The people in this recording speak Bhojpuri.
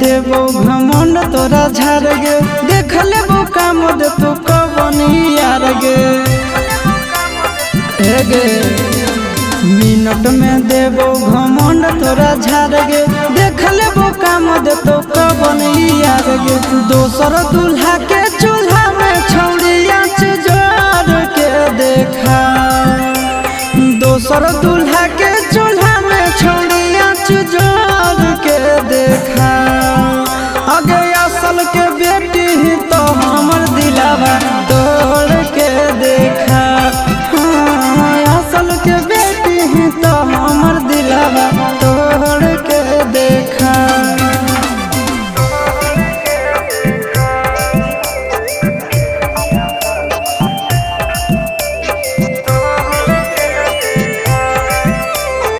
देबो घमंड तोरा झाड़ गे देख लेबो काम दे तू कबनी यार गे हे गे मिनट में देबो घमंड तोरा झाड़ गे देख लेबो काम दे तू कबनी यार गे दोसर दूल्हा के चूल्हा में छौड़िया जोड़ के देखा दोसर दूल्हा के चूल्हा में छौड़िया जोड़ के देखा आगे असल के बेटी ही तो हमर दिलावा तोड़ के देखा हाँ, असल के बेटी ही तो हमर दिलावा